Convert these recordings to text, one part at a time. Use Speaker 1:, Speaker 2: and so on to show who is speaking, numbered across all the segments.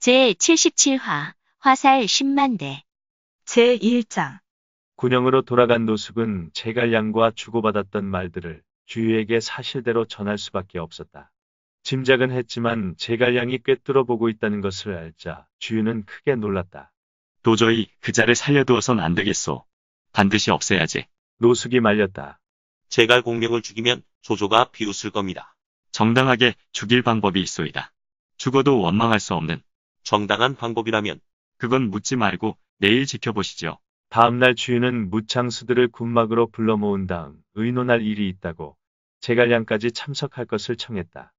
Speaker 1: 제77화 화살 10만 대
Speaker 2: 제1장
Speaker 3: 군영으로 돌아간 노숙은 제갈량과 주고받았던 말들을 주유에게 사실대로 전할 수밖에 없었다. 짐작은 했지만 제갈량이 꿰뚫어 보고 있다는 것을 알자 주유는 크게 놀랐다.
Speaker 4: 도저히 그자를 살려두어선 안 되겠소. 반드시 없애야지.
Speaker 3: 노숙이 말렸다.
Speaker 5: 제갈 공명을 죽이면 조조가 비웃을 겁니다.
Speaker 4: 정당하게 죽일 방법이 있소이다. 죽어도 원망할 수 없는.
Speaker 5: 정당한 방법이라면
Speaker 4: 그건 묻지 말고 내일 지켜보시죠.
Speaker 3: 다음날 주유는 무창수들을 군막으로 불러 모은 다음 의논할 일이 있다고 제갈량까지 참석할 것을 청했다.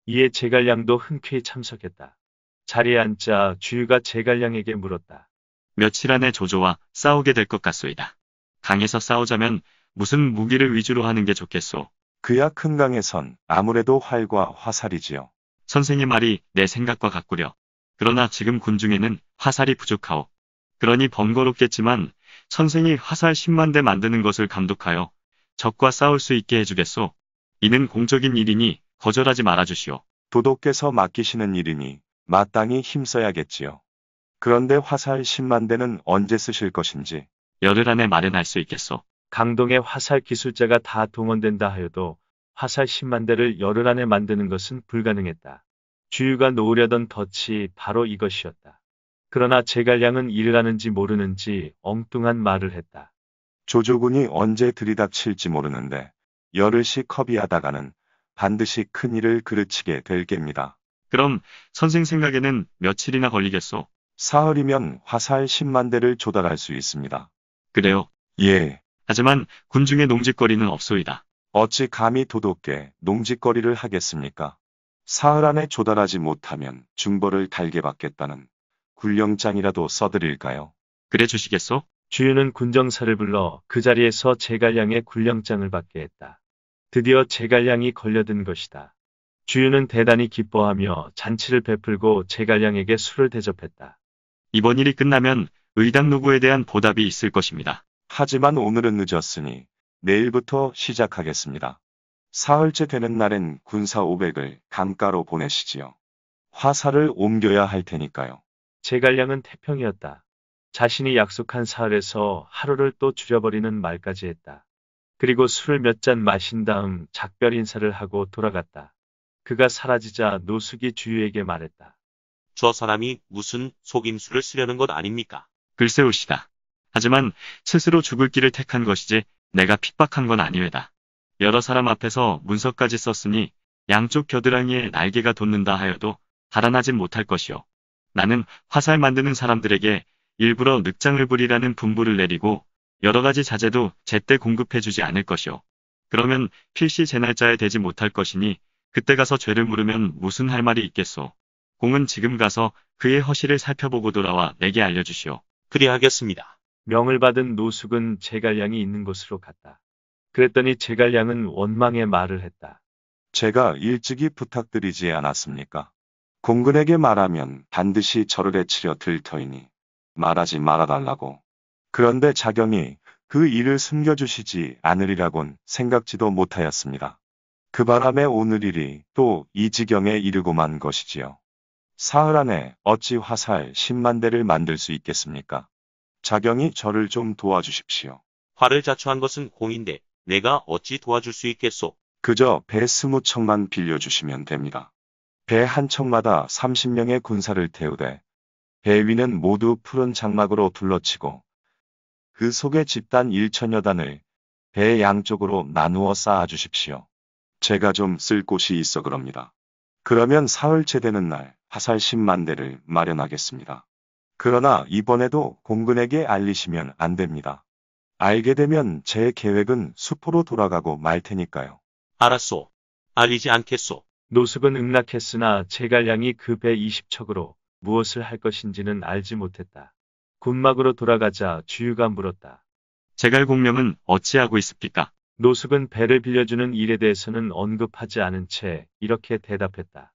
Speaker 3: 이에 제갈량도 흔쾌히 참석했다. 자리에 앉자 주유가 제갈량에게 물었다.
Speaker 4: 며칠 안에 조조와 싸우게 될 것 같소이다. 강에서 싸우자면 무슨 무기를 위주로 하는 게 좋겠소?
Speaker 6: 그야 큰 강에선 아무래도 활과 화살이지요.
Speaker 4: 선생의 말이 내 생각과 같구려. 그러나 지금 군중에는 화살이 부족하오. 그러니 번거롭겠지만 선생이 화살 10만 대 만드는 것을 감독하여 적과 싸울 수 있게 해주겠소. 이는 공적인 일이니 거절하지 말아주시오.
Speaker 6: 도독께서 맡기시는 일이니 마땅히 힘써야겠지요. 그런데 화살 10만 대는 언제 쓰실 것인지.
Speaker 4: 열흘 안에 마련할 수 있겠소.
Speaker 3: 강동의 화살 기술자가 다 동원된다 하여도 화살 10만 대를 열흘 안에 만드는 것은 불가능했다. 주유가 놓으려던 덫이 바로 이것이었다. 그러나 제갈량은 일을 하는지 모르는지 엉뚱한 말을 했다.
Speaker 6: 조조군이 언제 들이닥칠지 모르는데 열흘씩 허비하다가는 반드시 큰 일을 그르치게 될 겝니다.
Speaker 4: 그럼 선생 생각에는 며칠이나 걸리겠소?
Speaker 6: 사흘이면 화살 10만 대를 조달할 수 있습니다.
Speaker 4: 그래요.
Speaker 6: 예,
Speaker 4: 하지만 군중의 농짓거리는 없소이다.
Speaker 6: 어찌 감히 도독께 농짓거리를 하겠습니까? 사흘 안에 조달하지 못하면 중벌을 달게 받겠다는 굴령장이라도 써드릴까요?
Speaker 4: 그래 주시겠소?
Speaker 3: 주유는 군정사를 불러 그 자리에서 제갈량의 굴령장을 받게 했다. 드디어 제갈량이 걸려든 것이다. 주유는 대단히 기뻐하며 잔치를 베풀고 제갈량에게 술을 대접했다.
Speaker 4: 이번 일이 끝나면 의당 노고에 대한 보답이 있을 것입니다.
Speaker 6: 하지만 오늘은 늦었으니 내일부터 시작하겠습니다. 사흘째 되는 날엔 군사 500을 강가로 보내시지요. 화살을 옮겨야 할 테니까요.
Speaker 3: 제갈량은 태평이었다. 자신이 약속한 사흘에서 하루를 또 줄여버리는 말까지 했다. 그리고 술을 몇 잔 마신 다음 작별 인사를 하고 돌아갔다. 그가 사라지자 노숙이 주유에게 말했다.
Speaker 5: 저 사람이 무슨 속임수를 쓰려는 것 아닙니까?
Speaker 4: 글쎄올시다. 하지만 스스로 죽을 길을 택한 것이지 내가 핍박한 건 아니외다. 여러 사람 앞에서 문서까지 썼으니 양쪽 겨드랑이에 날개가 돋는다 하여도 달아나진 못할 것이오. 나는 화살 만드는 사람들에게 일부러 늑장을 부리라는 분부를 내리고 여러 가지 자재도 제때 공급해주지 않을 것이오. 그러면 필시 제 날짜에 되지 못할 것이니 그때 가서 죄를 물으면 무슨 할 말이 있겠소. 공은 지금 가서 그의 허실을 살펴보고 돌아와 내게 알려주시오.
Speaker 5: 그리하겠습니다.
Speaker 3: 명을 받은 노숙은 제갈량이 있는 곳으로 갔다. 그랬더니 제갈량은 원망의 말을 했다.
Speaker 6: 제가 일찍이 부탁드리지 않았습니까? 공군에게 말하면 반드시 저를 해치려 들 터이니 말하지 말아달라고. 그런데 자경이 그 일을 숨겨주시지 않으리라곤 생각지도 못하였습니다. 그 바람에 오늘 일이 또 이 지경에 이르고만 것이지요. 사흘 안에 어찌 화살 10만 대를 만들 수 있겠습니까? 자경이 저를 좀 도와주십시오.
Speaker 5: 화를 자초한 것은 공인데 내가 어찌 도와줄 수 있겠소?
Speaker 6: 그저 배 20척만 빌려주시면 됩니다. 배 한 척마다 30명의 군사를 태우되 배 위는 모두 푸른 장막으로 둘러치고 그 속에 집단 1천여 단을 배 양쪽으로 나누어 쌓아주십시오. 제가 좀 쓸 곳이 있어 그럽니다. 그러면 사흘째 되는 날 화살 10만 대를 마련하겠습니다. 그러나 이번에도 공군에게 알리시면 안 됩니다. 알게 되면 제 계획은 수포로 돌아가고 말 테니까요.
Speaker 5: 알았소. 알리지 않겠소.
Speaker 3: 노숙은 응낙했으나 제갈량이 그 배 20척으로 무엇을 할 것인지는 알지 못했다. 군막으로 돌아가자 주유가 물었다.
Speaker 4: 제갈 공명은 어찌하고 있습니까?
Speaker 3: 노숙은 배를 빌려주는 일에 대해서는 언급하지 않은 채 이렇게 대답했다.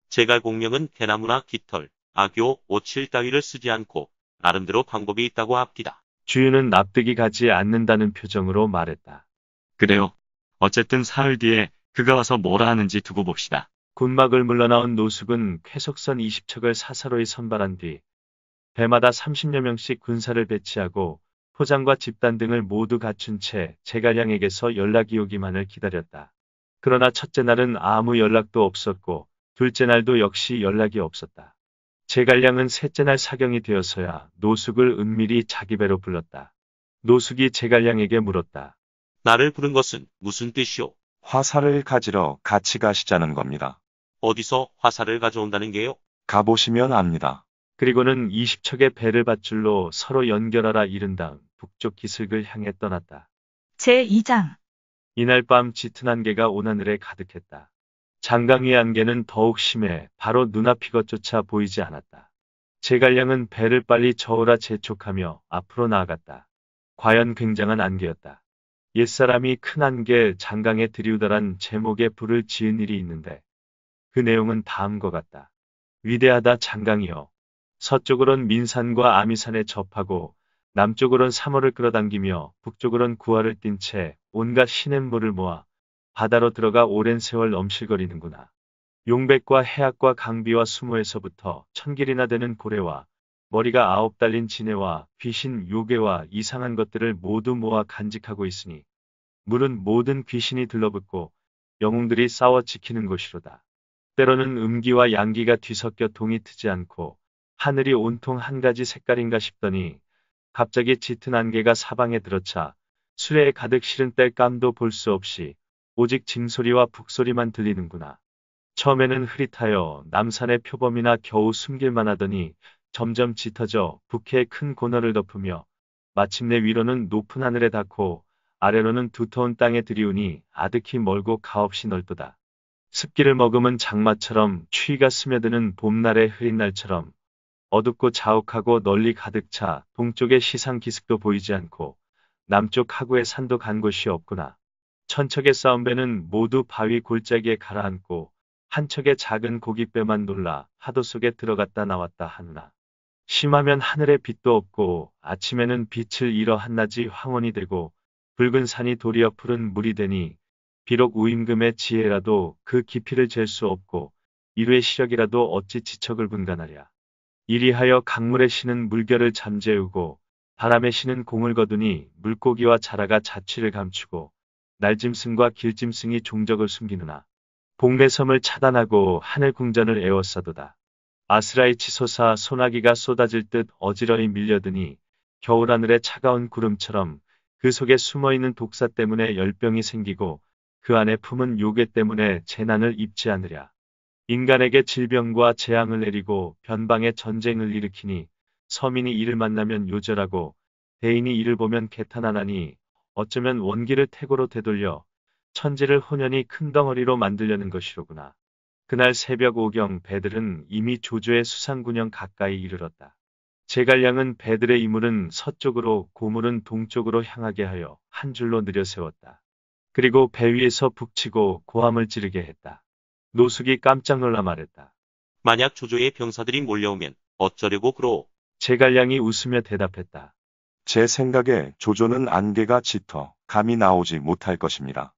Speaker 5: 제갈 공명은 대나무나 깃털, 악교, 오칠 따위를 쓰지 않고 나름대로 방법이 있다고 합디다.
Speaker 3: 주유는 납득이 가지 않는다는 표정으로 말했다.
Speaker 4: 그래요. 어쨌든 사흘 뒤에 그가 와서 뭐라 하는지 두고 봅시다.
Speaker 3: 군막을 물러나온 노숙은 쾌속선 20척을 사사로이 선발한 뒤 배마다 30여 명씩 군사를 배치하고 포장과 집단 등을 모두 갖춘 채 제갈량에게서 연락이 오기만을 기다렸다. 그러나 첫째 날은 아무 연락도 없었고 둘째 날도 역시 연락이 없었다. 제갈량은 셋째 날 사경이 되어서야 노숙을 은밀히 자기 배로 불렀다. 노숙이 제갈량에게 물었다.
Speaker 5: 나를 부른 것은 무슨 뜻이오?
Speaker 6: 화살을 가지러 같이 가시자는 겁니다.
Speaker 5: 어디서 화살을 가져온다는 게요?
Speaker 6: 가보시면 압니다.
Speaker 3: 그리고는 20척의 배를 밧줄로 서로 연결하라 이른 다음 북쪽 기슭을 향해 떠났다.
Speaker 2: 제2장.
Speaker 3: 이날 밤 짙은 안개가 온 하늘에 가득했다. 장강위의 안개는 더욱 심해 바로 눈앞이 것조차 보이지 않았다. 제갈량은 배를 빨리 저으라 재촉하며 앞으로 나아갔다. 과연 굉장한 안개였다. 옛사람이 큰 안개 장강에 들이우다란 제목의 불을 지은 일이 있는데 그 내용은 다음과 같다. 위대하다 장강이여. 서쪽으론 민산과 아미산에 접하고 남쪽으론 삼호를 끌어당기며 북쪽으론 구하를 띈 채 온갖 시냇물을 모아 바다로 들어가 오랜 세월 넘실거리는구나. 용백과 해악과 강비와 수모에서부터 1000길이나 되는 고래와 머리가 9 달린 지네와 귀신 요괴와 이상한 것들을 모두 모아 간직하고 있으니 물은 모든 귀신이 들러붙고 영웅들이 싸워 지키는 곳이로다. 때로는 음기와 양기가 뒤섞여 동이 트지 않고 하늘이 온통 한 가지 색깔인가 싶더니 갑자기 짙은 안개가 사방에 들어차 수레에 가득 실은 땔감도 볼 수 없이 오직 징소리와 북소리만 들리는구나. 처음에는 흐릿하여 남산의 표범이나 겨우 숨길만 하더니 점점 짙어져 북해의 큰 고너를 덮으며 마침내 위로는 높은 하늘에 닿고 아래로는 두터운 땅에 들이우니 아득히 멀고 가없이 넓도다. 습기를 머금은 장마처럼 추위가 스며드는 봄날의 흐린 날처럼 어둡고 자욱하고 널리 가득 차 동쪽의 시상 기슭도 보이지 않고 남쪽 하구의 산도 간 곳이 없구나. 천척의 싸움배는 모두 바위 골짜기에 가라앉고 한 척의 작은 고깃배만 놀라 파도 속에 들어갔다 나왔다 하느나. 심하면 하늘에 빛도 없고 아침에는 빛을 잃어 한낮이 황혼이 되고 붉은 산이 도리어 푸른 물이 되니 비록 우임금의 지혜라도 그 깊이를 잴 수 없고 이루의 시력이라도 어찌 지척을 분간하랴. 이리하여 강물에 쉬는 물결을 잠재우고 바람에 쉬는 공을 거두니 물고기와 자라가 자취를 감추고 날짐승과 길짐승이 종적을 숨기느나. 복매섬을 차단하고 하늘 궁전을 에워싸도다. 아스라이 치솟아 소나기가 쏟아질 듯 어지러이 밀려드니 겨울하늘의 차가운 구름처럼 그 속에 숨어있는 독사 때문에 열병이 생기고 그 안에 품은 요괴 때문에 재난을 입지 않으랴. 인간에게 질병과 재앙을 내리고 변방에 전쟁을 일으키니 서민이 이를 만나면 요절하고 대인이 이를 보면 개탄하나니 어쩌면 원기를 태고로 되돌려 천지를 혼연히 큰 덩어리로 만들려는 것이로구나. 그날 새벽 5경 배들은 이미 조조의 수상군영 가까이 이르렀다. 제갈량은 배들의 이물은 서쪽으로 고물은 동쪽으로 향하게 하여 한 줄로 느려세웠다. 그리고 배 위에서 북치고 고함을 지르게 했다. 노숙이 깜짝 놀라 말했다.
Speaker 5: 만약 조조의 병사들이 몰려오면 어쩌려고 그러오?
Speaker 3: 제갈량이 웃으며 대답했다.
Speaker 6: 제 생각에 조조는 안개가 짙어 감이 나오지 못할 것입니다.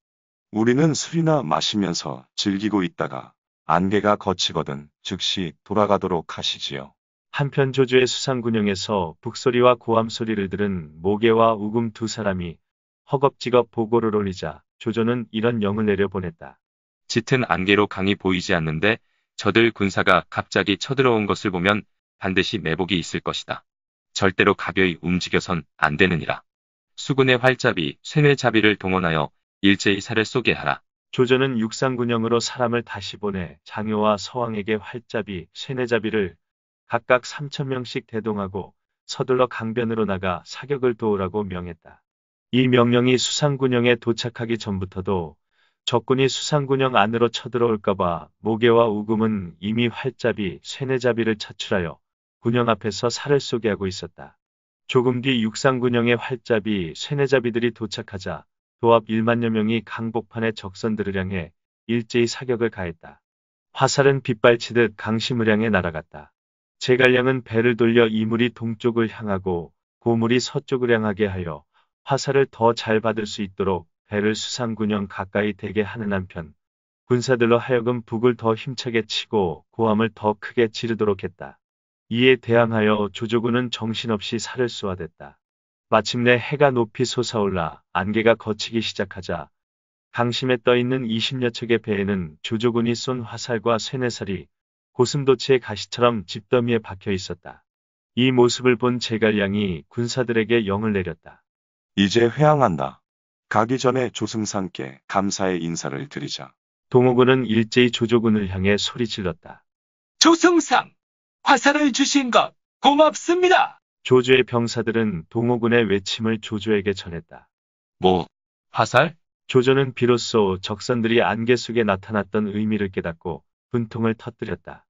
Speaker 6: 우리는 술이나 마시면서 즐기고 있다가 안개가 거치거든 즉시 돌아가도록 하시지요.
Speaker 3: 한편 조조의 수상군영에서 북소리와 고함소리를 들은 모개와 우금 두 사람이 허겁지겁 보고를 올리자 조조는 이런 영을 내려보냈다.
Speaker 7: 짙은 안개로 강이 보이지 않는데 저들 군사가 갑자기 쳐들어온 것을 보면 반드시 매복이 있을 것이다. 절대로 가벼이 움직여선 안 되느니라. 수군의 활잡이, 쇠뇌잡이를 동원하여 일제히 살을 쏘게 하라.
Speaker 3: 조조는 육상군영으로 사람을 다시 보내 장효와 서왕에게 활잡이, 쇠뇌잡이를 각각 3000명씩 대동하고 서둘러 강변으로 나가 사격을 도우라고 명했다. 이 명령이 수상군영에 도착하기 전부터도 적군이 수상군영 안으로 쳐들어올까봐 모개와 우금은 이미 활잡이, 쇠뇌잡이를 차출하여 군영 앞에서 살을 쏘게 하고 있었다. 조금 뒤 육상군영의 활잡이, 쇠뇌잡이들이 도착하자 도합 1만여 명이 강복판의 적선들을 향해 일제히 사격을 가했다. 화살은 빗발치듯 강심을 향해 날아갔다. 제갈량은 배를 돌려 이물이 동쪽을 향하고 고물이 서쪽을 향하게 하여 화살을 더 잘 받을 수 있도록 배를 수상군영 가까이 대게 하는 한편 군사들로 하여금 북을 더 힘차게 치고 고함을 더 크게 지르도록 했다. 이에 대항하여 조조군은 정신없이 살을 쏘아댔다. 마침내 해가 높이 솟아올라 안개가 걷히기 시작하자 강심에 떠있는 20여 척의 배에는 조조군이 쏜 화살과 쇠뇌살이 고슴도치의 가시처럼 집더미에 박혀 있었다. 이 모습을 본 제갈량이 군사들에게 영을 내렸다.
Speaker 6: 이제 회항한다. 가기 전에 조승상께 감사의 인사를 드리자.
Speaker 3: 동호군은 일제히 조조군을 향해 소리 질렀다.
Speaker 8: 조승상, 화살을 주신 것 고맙습니다.
Speaker 3: 조조의 병사들은 동호군의 외침을 조조에게 전했다.
Speaker 7: 뭐, 화살?
Speaker 3: 조조는 비로소 적선들이 안개 속에 나타났던 의미를 깨닫고 분통을 터뜨렸다.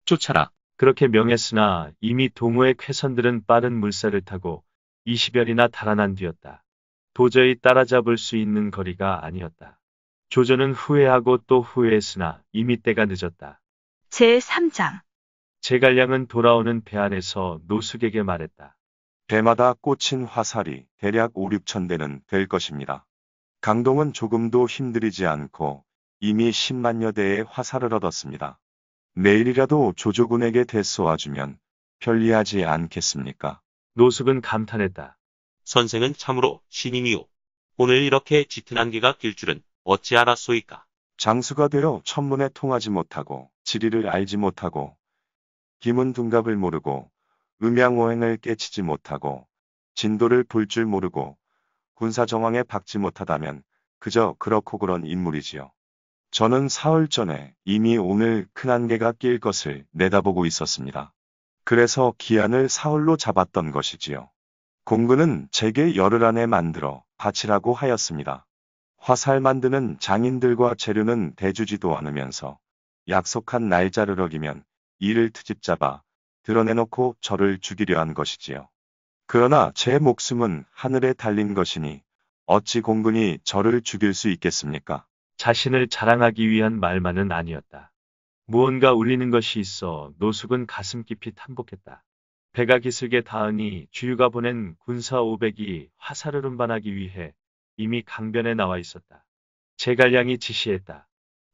Speaker 7: 쫓아라.
Speaker 3: 그렇게 명했으나 이미 동호의 쾌선들은 빠른 물살을 타고 20여리나 달아난 뒤였다. 도저히 따라잡을 수 있는 거리가 아니었다. 조조는 후회하고 또 후회했으나 이미 때가 늦었다.
Speaker 2: 제3장.
Speaker 3: 제갈량은 돌아오는 배 안에서 노숙에게 말했다.
Speaker 6: 배마다 꽂힌 화살이 대략 5, 6천 대는 될 것입니다. 강동은 조금도 힘들이지 않고 이미 10만여 대의 화살을 얻었습니다. 내일이라도 조조군에게 대쏘아주면 편리하지 않겠습니까?
Speaker 3: 노숙은 감탄했다.
Speaker 5: 선생은 참으로 신인이요. 오늘 이렇게 짙은 안개가 낄 줄은 어찌 알았소이까.
Speaker 6: 장수가 되어 천문에 통하지 못하고 지리를 알지 못하고 기문둔갑을 모르고 음양오행을 깨치지 못하고 진도를 볼 줄 모르고 군사정황에 박지 못하다면 그저 그렇고 그런 인물이지요. 저는 사흘 전에 이미 오늘 큰 안개가 낄 것을 내다보고 있었습니다. 그래서 기한을 사흘로 잡았던 것이지요. 공군은 제게 열흘 안에 만들어 바치라고 하였습니다. 화살 만드는 장인들과 재료는 대주지도 않으면서 약속한 날짜를 어기면 이를 트집잡아 드러내놓고 저를 죽이려 한 것이지요. 그러나 제 목숨은 하늘에 달린 것이니 어찌 공군이 저를 죽일 수 있겠습니까?
Speaker 3: 자신을 자랑하기 위한 말만은 아니었다. 무언가 울리는 것이 있어 노숙은 가슴 깊이 탄복했다. 배가 기슭에 닿으니 주유가 보낸 군사 500이 화살을 운반하기 위해 이미 강변에 나와 있었다. 제갈량이 지시했다.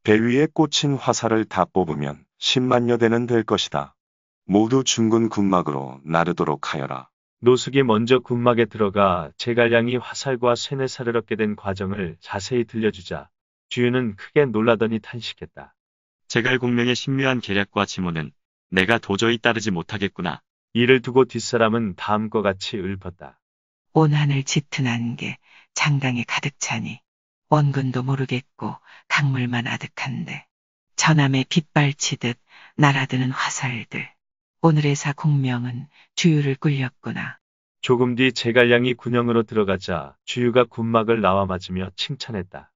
Speaker 6: 배 위에 꽂힌 화살을 다 뽑으면 10만여 대는 될 것이다. 모두 중군 군막으로 나르도록 하여라.
Speaker 3: 노숙이 먼저 군막에 들어가 제갈량이 화살과 쇠뇌살을 얻게 된 과정을 자세히 들려주자 주유는 크게 놀라더니 탄식했다.
Speaker 4: 제갈공명의 신묘한 계략과 지모는 내가 도저히 따르지 못하겠구나.
Speaker 3: 이를 두고 뒷사람은 다음과 같이 읊었다.
Speaker 9: 온 하늘 짙은 안개, 장강에 가득 차니 원근도 모르겠고 강물만 아득한데 전함에 빗발치듯 날아드는 화살들. 오늘의 사 공명은 주유를 꿀렸구나.
Speaker 3: 조금 뒤 제갈량이 군영으로 들어가자 주유가 군막을 나와 맞으며 칭찬했다.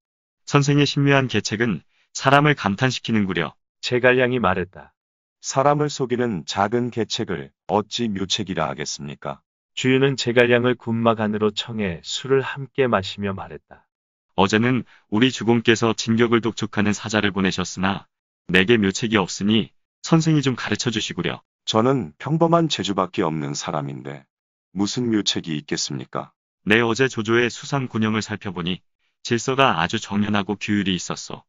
Speaker 4: 선생의 신묘한 계책은 사람을 감탄시키는구려.
Speaker 3: 제갈량이 말했다.
Speaker 6: 사람을 속이는 작은 계책을 어찌 묘책이라 하겠습니까?
Speaker 3: 주유는 제갈량을 군막 안으로 청해 술을 함께 마시며 말했다.
Speaker 4: 어제는 우리 주공께서 진격을 독촉하는 사자를 보내셨으나 내게 묘책이 없으니 선생이 좀 가르쳐 주시구려.
Speaker 6: 저는 평범한 재주밖에 없는 사람인데 무슨 묘책이 있겠습니까?
Speaker 4: 내 어제 조조의 수상 군영을 살펴보니 질서가 아주 정연하고 규율이 있었소.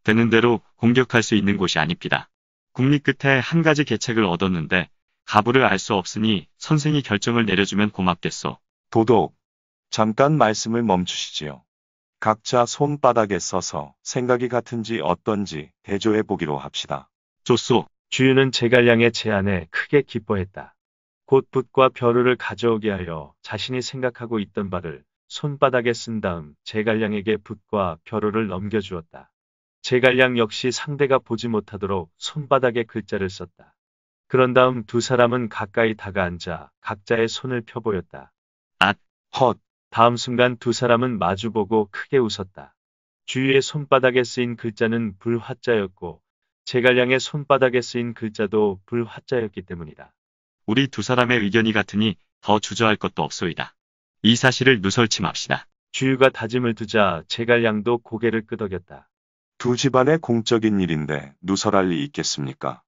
Speaker 4: 되는 대로 공격할 수 있는 곳이 아닙니다. 국리 끝에 한 가지 계책을 얻었는데 가부를 알 수 없으니 선생이 결정을 내려주면 고맙겠소.
Speaker 6: 도독, 잠깐 말씀을 멈추시지요. 각자 손바닥에 써서 생각이 같은지 어떤지 대조해 보기로 합시다.
Speaker 4: 좋소.
Speaker 3: 주유는 제갈량의 제안에 크게 기뻐했다. 곧 붓과 벼루를 가져오게 하여 자신이 생각하고 있던 바를 손바닥에 쓴 다음 제갈량에게 붓과 벼루를 넘겨주었다. 제갈량 역시 상대가 보지 못하도록 손바닥에 글자를 썼다. 그런 다음 두 사람은 가까이 다가앉아 각자의 손을 펴보였다.
Speaker 6: 헛,
Speaker 3: 다음 순간 두 사람은 마주보고 크게 웃었다. 주유의 손바닥에 쓰인 글자는 불화자였고 제갈량의 손바닥에 쓰인 글자도 불화자였기 때문이다.
Speaker 4: 우리 두 사람의 의견이 같으니 더 주저할 것도 없소이다. 이 사실을 누설치 맙시다.
Speaker 3: 주유가 다짐을 두자 제갈량도 고개를 끄덕였다.
Speaker 6: 두 집안의 공적인 일인데 누설할 리 있겠습니까?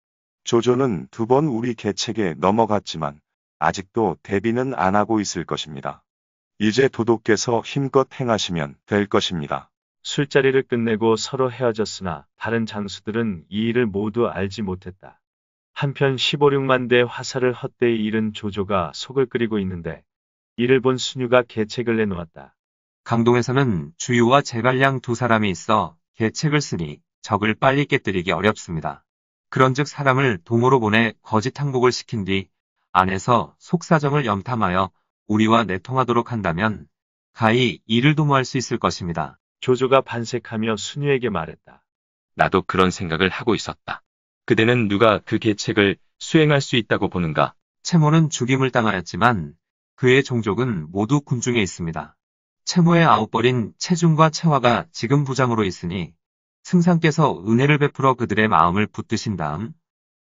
Speaker 6: 조조는 두 번 우리 계책에 넘어갔지만 아직도 대비는 안 하고 있을 것입니다. 이제 도독께서 힘껏 행하시면 될 것입니다.
Speaker 3: 술자리를 끝내고 서로 헤어졌으나 다른 장수들은 이 일을 모두 알지 못했다. 한편 15, 6만 대의 화살을 헛되이 잃은 조조가 속을 끓이고 있는데 이를 본 순유가 계책을 내놓았다.
Speaker 10: 강동에서는 주유와 제갈량 두 사람이 있어 계책을 쓰니 적을 빨리 깨뜨리기 어렵습니다. 그런즉 사람을 동으로 보내 거짓 항복을 시킨 뒤 안에서 속사정을 염탐하여 우리와 내통하도록 한다면 가히 이를 도모할 수 있을 것입니다.
Speaker 3: 조조가 반색하며 순유에게 말했다.
Speaker 7: 나도 그런 생각을 하고 있었다. 그대는 누가 그 계책을 수행할 수 있다고 보는가?
Speaker 10: 채모는 죽임을 당하였지만 그의 종족은 모두 군중에 있습니다. 채모의 아웃벌인 채중과 채화가 지금 부장으로 있으니 승상께서 은혜를 베풀어 그들의 마음을 붙드신 다음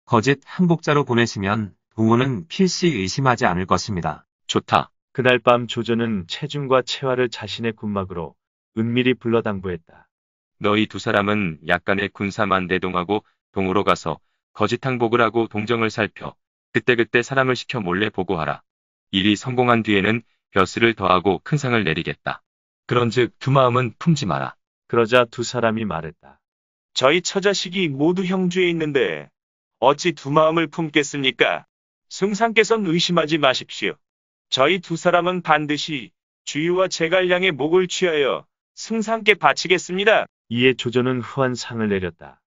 Speaker 10: 거짓 항복자로 보내시면 동호는 필시 의심하지 않을 것입니다.
Speaker 7: 좋다.
Speaker 3: 그날 밤 조조는 채중과 채화를 자신의 군막으로 은밀히 불러 당부했다.
Speaker 7: 너희 두 사람은 약간의 군사만 대동하고 동으로 가서 거짓 항복을 하고 동정을 살펴 그때그때 사람을 시켜 몰래 보고하라. 일이 성공한 뒤에는 벼슬을 더하고 큰 상을 내리겠다. 그런즉 두 마음은 품지 마라.
Speaker 3: 그러자 두 사람이 말했다.
Speaker 11: 저희 처자식이 모두 형주에 있는데 어찌 두 마음을 품겠습니까? 승상께서는 의심하지 마십시오. 저희 두 사람은 반드시 주유와 제갈량의 목을 취하여 승상께 바치겠습니다.
Speaker 3: 이에 조조는 후한 상을 내렸다.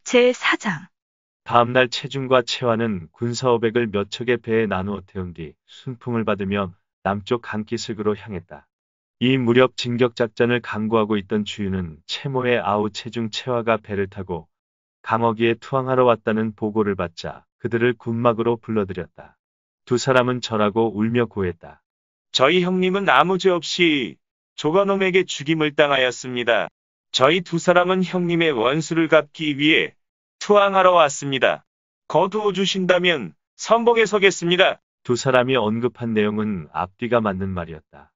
Speaker 2: 제4장.
Speaker 3: 다음날 채중과 채화는 군사 500을 몇 척의 배에 나누어 태운 뒤 순풍을 받으며 남쪽 강기슭으로 향했다. 이 무렵 진격작전을 강구하고 있던 주유는 채모의 아우 채중 채화가 배를 타고 강어기에 투항하러 왔다는 보고를 받자 그들을 군막으로 불러들였다. 두 사람은 절하고 울며 고했다.
Speaker 11: 저희 형님은 아무 죄 없이 조가놈에게 죽임을 당하였습니다. 저희 두 사람은 형님의 원수를 갚기 위해 투항하러 왔습니다. 거두어 주신다면 선봉에 서겠습니다.
Speaker 3: 두 사람이 언급한 내용은 앞뒤가 맞는 말이었다.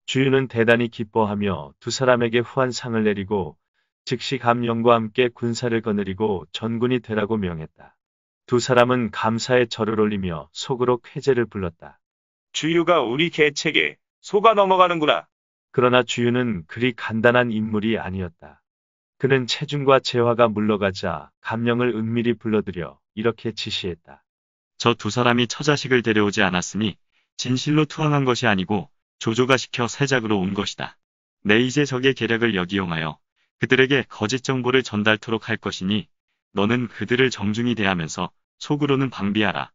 Speaker 3: 주유는 대단히 기뻐하며 두 사람에게 후한 상을 내리고 즉시 감령과 함께 군사를 거느리고 전군이 되라고 명했다. 두 사람은 감사의 절을 올리며 속으로 쾌재를 불렀다.
Speaker 11: 주유가 우리 계책에 속아 넘어가는구나.
Speaker 3: 그러나 주유는 그리 간단한 인물이 아니었다. 그는 채중과 채화가 물러가자 감령을 은밀히 불러들여 이렇게 지시했다.
Speaker 4: 저 두 사람이 처자식을 데려오지 않았으니 진실로 투항한 것이 아니고 조조가 시켜 세작으로 온 것이다. 내 이제 적의 계략을 역이용하여 그들에게 거짓 정보를 전달토록 할 것이니 너는 그들을 정중히 대하면서 속으로는 방비하라.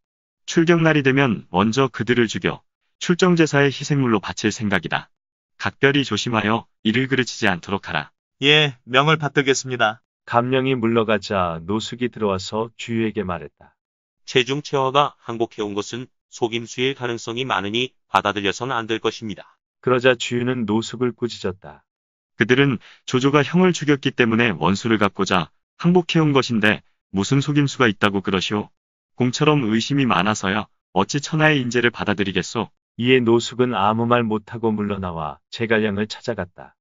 Speaker 4: 출격날이 되면 먼저 그들을 죽여 출정제사의 희생물로 바칠 생각이다. 각별히 조심하여 이를 그르치지 않도록 하라.
Speaker 5: 예, 명을 받들겠습니다.
Speaker 3: 감령이 물러가자 노숙이 들어와서 주유에게 말했다.
Speaker 5: 채중 채화가 항복해온 것은 속임수일 가능성이 많으니 받아들여서는 안 될 것입니다.
Speaker 3: 그러자 주유는 노숙을 꾸짖었다.
Speaker 4: 그들은 조조가 형을 죽였기 때문에 원수를 갚고자 항복해온 것인데 무슨 속임수가 있다고 그러시오. 공처럼 의심이 많아서야 어찌 천하의 인재를 받아들이겠소.
Speaker 3: 이에 노숙은 아무 말 못하고 물러나와 제갈량을 찾아갔다.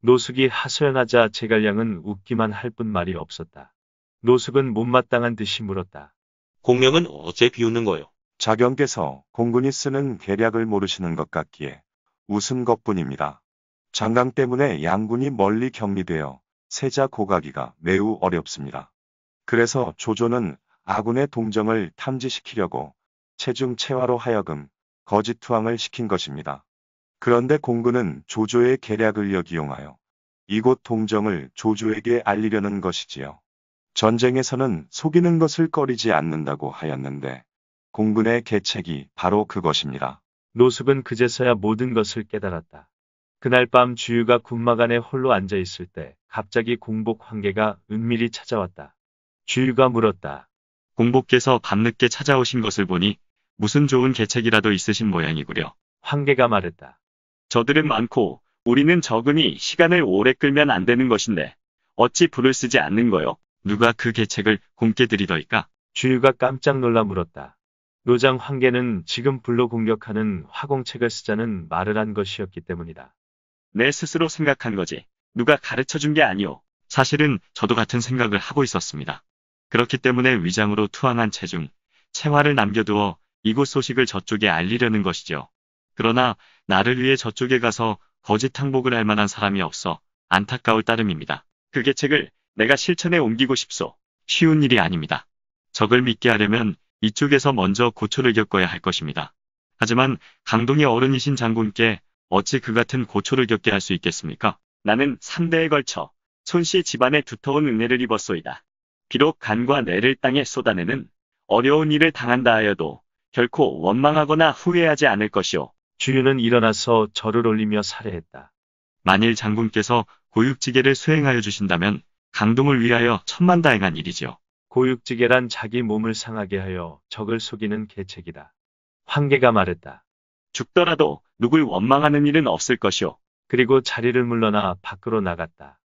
Speaker 3: 노숙이 하소연하자 제갈량은 웃기만 할 뿐 말이 없었다. 노숙은 못마땅한 듯이 물었다.
Speaker 5: 공명은 어째 비웃는 거요?
Speaker 6: 자경께서 공군이 쓰는 계략을 모르시는 것 같기에 웃은 것뿐입니다. 장강 때문에 양군이 멀리 격리되어 세자 고가기가 매우 어렵습니다. 그래서 조조는 아군의 동정을 탐지시키려고 채중 채화로 하여금 거짓 투항을 시킨 것입니다. 그런데 공군은 조조의 계략을 역이용하여 이곳 동정을 조조에게 알리려는 것이지요. 전쟁에서는 속이는 것을 꺼리지 않는다고 하였는데 공군의 계책이 바로 그것입니다.
Speaker 3: 노숙은 그제서야 모든 것을 깨달았다. 그날 밤 주유가 군막 안에 홀로 앉아 있을 때 갑자기 공복 황계가 은밀히 찾아왔다. 주유가 물었다.
Speaker 4: 공복께서 밤늦게 찾아오신 것을 보니 무슨 좋은 계책이라도 있으신 모양이구려.
Speaker 3: 황계가 말했다.
Speaker 4: 저들은 많고 우리는 적으니 시간을 오래 끌면 안 되는 것인데 어찌 불을 쓰지 않는 거요? 누가 그 계책을 공께 드리더이까?
Speaker 3: 주유가 깜짝 놀라 물었다. 노장 황계는 지금 불로 공격하는 화공책을 쓰자는 말을 한 것이었기 때문이다.
Speaker 4: 내 스스로 생각한 거지. 누가 가르쳐 준 게 아니오. 사실은 저도 같은 생각을 하고 있었습니다. 그렇기 때문에 위장으로 투항한 채중, 채화를 남겨두어 이곳 소식을 저쪽에 알리려는 것이죠. 그러나 나를 위해 저쪽에 가서 거짓 항복을 할 만한 사람이 없어 안타까울 따름입니다. 그 계책을 내가 실천에 옮기고 싶소. 쉬운 일이 아닙니다. 적을 믿게 하려면 이쪽에서 먼저 고초를 겪어야 할 것입니다. 하지만 강동의 어른이신 장군께 어찌 그 같은 고초를 겪게 할 수 있겠습니까? 나는 3대에 걸쳐 손씨 집안에 두터운 은혜를 입었소이다. 비록 간과 뇌를 땅에 쏟아내는 어려운 일을 당한다 하여도 결코 원망하거나 후회하지 않을 것이오.
Speaker 3: 주유는 일어나서 절을 올리며 살해했다.
Speaker 4: 만일 장군께서 고육지계를 수행하여 주신다면 강동을 위하여 천만다행한 일이지요.
Speaker 3: 고육지계란 자기 몸을 상하게 하여 적을 속이는 계책이다. 황계가 말했다.
Speaker 4: 죽더라도 누굴 원망하는 일은 없을 것이오.
Speaker 3: 그리고 자리를 물러나 밖으로 나갔다.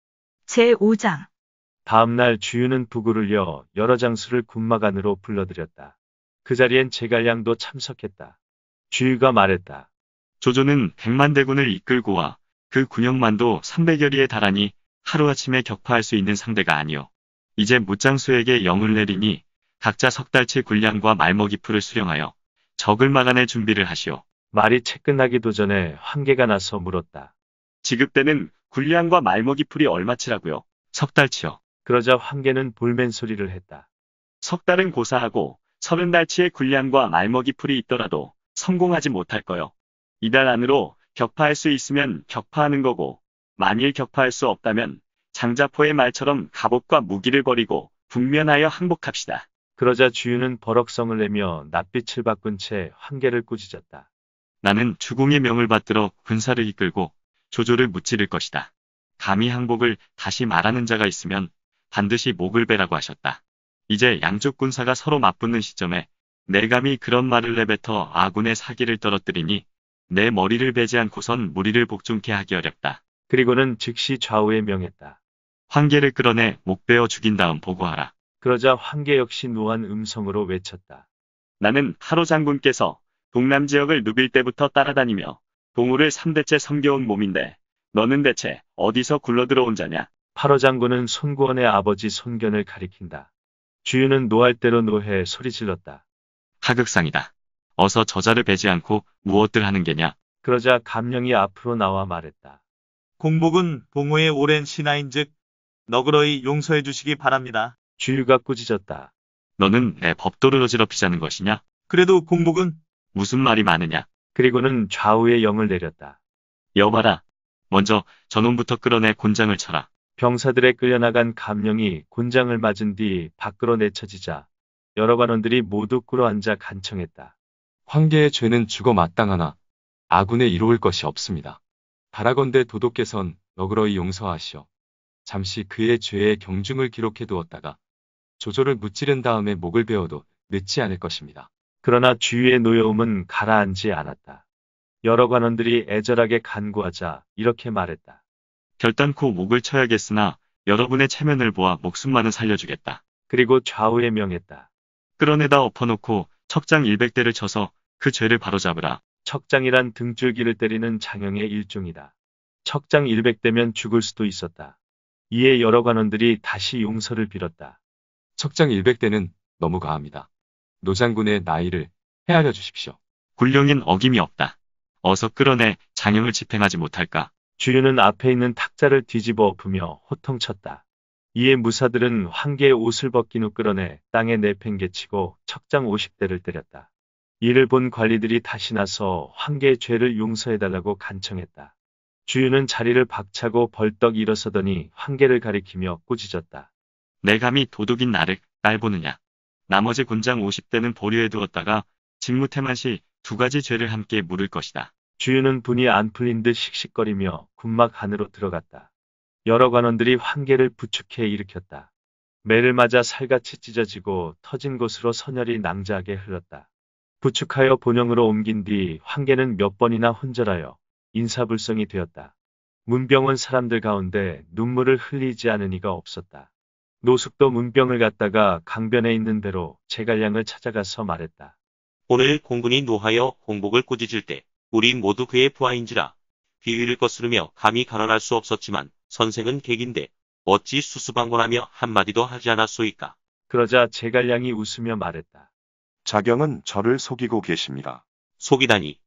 Speaker 2: 제5장.
Speaker 3: 다음날 주유는 부구를 여 여러 장수를 군막 안으로 불러들였다. 그 자리엔 제갈량도 참석했다. 주유가 말했다.
Speaker 4: 조조는 100만 대군을 이끌고 와 그 군역만도 300여리에 달하니 하루아침에 격파할 수 있는 상대가 아니오. 이제 무장수에게 영을 내리니 각자 석 달치 군량과 말먹이 풀을 수령하여 적을 막아낼 준비를 하시오.
Speaker 3: 말이 채 끝나기도 전에 황계가 나서 물었다.
Speaker 4: 지급되는 군량과 말먹이 풀이 얼마치라고요? 석 달치요.
Speaker 3: 그러자 황계는 볼멘 소리를 했다.
Speaker 4: 석 달은 고사하고 30달치의 군량과 말먹이 풀이 있더라도 성공하지 못할 거요. 이달 안으로 격파할 수 있으면 격파하는 거고 만일 격파할 수 없다면 장자포의 말처럼 갑옷과 무기를 버리고 북면하여 항복합시다.
Speaker 3: 그러자 주유는 버럭성을 내며 낯빛을 바꾼 채 황계를 꾸짖었다.
Speaker 4: 나는 주공의 명을 받들어 군사를 이끌고 조조를 무찌를 것이다. 감히 항복을 다시 말하는 자가 있으면 반드시 목을 베라고 하셨다. 이제 양쪽 군사가 서로 맞붙는 시점에 내 감히 그런 말을 내뱉어 아군의 사기를 떨어뜨리니 내 머리를 베지 않고선 무리를 복종케 하기 어렵다.
Speaker 3: 그리고는 즉시 좌우에 명했다.
Speaker 4: 황계를 끌어내 목 베어 죽인 다음 보고하라.
Speaker 3: 그러자 황계 역시 노한 음성으로 외쳤다.
Speaker 4: 나는 하로 장군께서 동남 지역을 누빌 때부터 따라다니며 동우를 3대째 섬겨온 몸인데 너는 대체 어디서 굴러들어온 자냐?
Speaker 3: 파로 장군은 손구원의 아버지 손견을 가리킨다. 주유는 노할 대로 노해 소리질렀다.
Speaker 4: 하극상이다. 어서 저자를 베지 않고 무엇들 하는 게냐?
Speaker 3: 그러자 감령이 앞으로 나와 말했다.
Speaker 11: 공복은 동호의 오랜 신하인즉 너그러이 용서해 주시기 바랍니다.
Speaker 3: 주유가 꾸짖었다.
Speaker 4: 너는 내 법도를 어지럽히자는 것이냐?
Speaker 11: 그래도 공복은
Speaker 4: 무슨 말이 많으냐?
Speaker 3: 그리고는 좌우에 영을 내렸다.
Speaker 4: 여봐라. 먼저 저놈부터 끌어내 곤장을 쳐라.
Speaker 3: 병사들에 끌려나간 감령이 곤장을 맞은 뒤 밖으로 내쳐지자 여러 관원들이 모두 꿇어앉아 간청했다.
Speaker 7: 황계의 죄는 죽어 마땅하나 아군에 이로울 것이 없습니다. 바라건대 도도께선 너그러이 용서하시오. 잠시 그의 죄의 경중을 기록해 두었다가 조조를 무찌른 다음에 목을 베어도 늦지 않을 것입니다.
Speaker 3: 그러나 주유의 노여움은 가라앉지 않았다. 여러 관원들이 애절하게 간구하자 이렇게 말했다.
Speaker 4: 결단코 목을 쳐야겠으나 여러분의 체면을 보아 목숨만은 살려주겠다.
Speaker 3: 그리고 좌우에 명했다.
Speaker 4: 끌어내다 엎어놓고 척장 100대를 쳐서 그 죄를 바로잡으라.
Speaker 3: 척장이란 등줄기를 때리는 장형의 일종이다. 척장 100대면 죽을 수도 있었다. 이에 여러 관원들이 다시 용서를 빌었다.
Speaker 7: 척장 100대는 너무 과합니다. 노장군의 나이를 헤아려 주십시오.
Speaker 4: 군령엔 어김이 없다. 어서 끌어내 장형을 집행하지 못할까?
Speaker 3: 주유는 앞에 있는 탁자를 뒤집어 엎으며 호통쳤다. 이에 무사들은 황계의 옷을 벗긴 후 끌어내 땅에 내팽개치고 척장 50대를 때렸다. 이를 본 관리들이 다시 나서 황계의 죄를 용서해달라고 간청했다. 주유는 자리를 박차고 벌떡 일어서더니 황계를 가리키며 꾸짖었다.
Speaker 4: 내 감히 도둑인 나를 깔보느냐. 나머지 군장 50대는 보류해 두었다가 직무태만시 2가지 죄를 함께 물을 것이다.
Speaker 3: 주유는 분이 안 풀린 듯 씩씩거리며 군막 안으로 들어갔다. 여러 관원들이 황계를 부축해 일으켰다. 매를 맞아 살같이 찢어지고 터진 곳으로 선혈이 낭자하게 흘렀다. 부축하여 본영으로 옮긴 뒤 황계는 몇 번이나 혼절하여 인사불성이 되었다. 문병원 사람들 가운데 눈물을 흘리지 않은 이가 없었다. 노숙도 문병을 갖다가 강변에 있는 대로 제갈량을 찾아가서 말했다.
Speaker 5: 오늘 공군이 노하여 공복을 꾸짖을 때 우리 모두 그의 부하인지라 비위를 거스르며 감히 간언할 수 없었지만 선생은 객인데 어찌 수수방관하며 한마디도 하지 않았소이까.
Speaker 3: 그러자 제갈량이 웃으며 말했다.
Speaker 6: 자경은 저를 속이고 계십니다.
Speaker 5: 속이다니.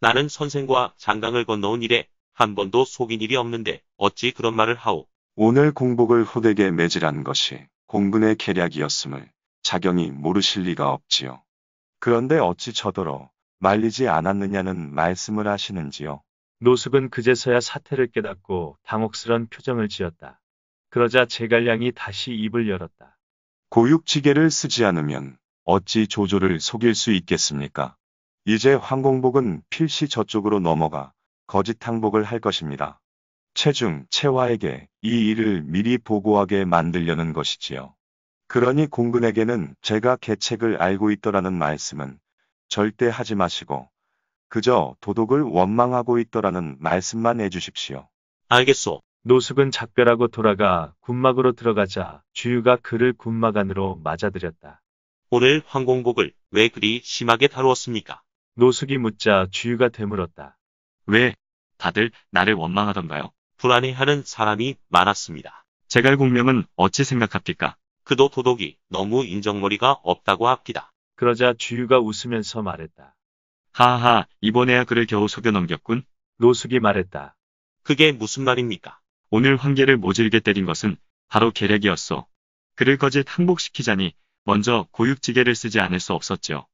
Speaker 5: 나는 선생과 장강을 건너온 이래 한 번도 속인 일이 없는데 어찌 그런 말을 하오.
Speaker 6: 오늘 공복을 호되게 매질한 것이 공군의 계략이었음을 자경이 모르실 리가 없지요. 그런데 어찌 저더러 말리지 않았느냐는 말씀을 하시는지요.
Speaker 3: 노숙은 그제서야 사태를 깨닫고 당혹스런 표정을 지었다. 그러자 제갈량이 다시 입을 열었다.
Speaker 6: 고육지계를 쓰지 않으면 어찌 조조를 속일 수 있겠습니까? 이제 황공복은 필시 저쪽으로 넘어가 거짓 항복을 할 것입니다. 체중, 채화에게 이 일을 미리 보고하게 만들려는 것이지요. 그러니 공군에게는 제가 계책을 알고 있더라는 말씀은 절대 하지 마시고 그저 도독을 원망하고 있더라는 말씀만 해주십시오.
Speaker 5: 알겠소.
Speaker 3: 노숙은 작별하고 돌아가 군막으로 들어가자 주유가 그를 군막 안으로 맞아들였다.
Speaker 5: 오늘 황공복을 왜 그리 심하게 다루었습니까?
Speaker 3: 노숙이 묻자 주유가 되물었다.
Speaker 4: 왜? 다들 나를 원망하던가요?
Speaker 5: 불안해하는 사람이 많았습니다.
Speaker 4: 제갈공명은 어찌 생각합니까?
Speaker 5: 그도 도독이 너무 인정머리가 없다고 합디다.
Speaker 3: 그러자 주유가 웃으면서 말했다.
Speaker 4: 하하, 이번에야 그를 겨우 속여 넘겼군.
Speaker 3: 노숙이 말했다.
Speaker 5: 그게 무슨 말입니까?
Speaker 4: 오늘 황계를 모질게 때린 것은 바로 계략이었소. 그를 거짓 항복시키자니 먼저 고육지계를 쓰지 않을 수 없었지요.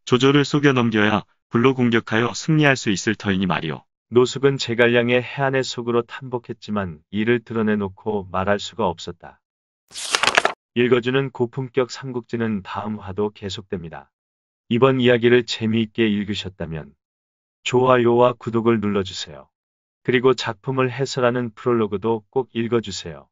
Speaker 4: 조조를 속여 넘겨야 불로 공격하여 승리할 수 있을 터이니 말이오.
Speaker 3: 노숙은 제갈량의 해안의 속으로 탐복했지만 이를 드러내놓고 말할 수가 없었다. 읽어주는 고품격 삼국지는 다음 화도 계속됩니다. 이번 이야기를 재미있게 읽으셨다면 좋아요와 구독을 눌러주세요. 그리고 작품을 해설하는 프롤로그도 꼭 읽어주세요.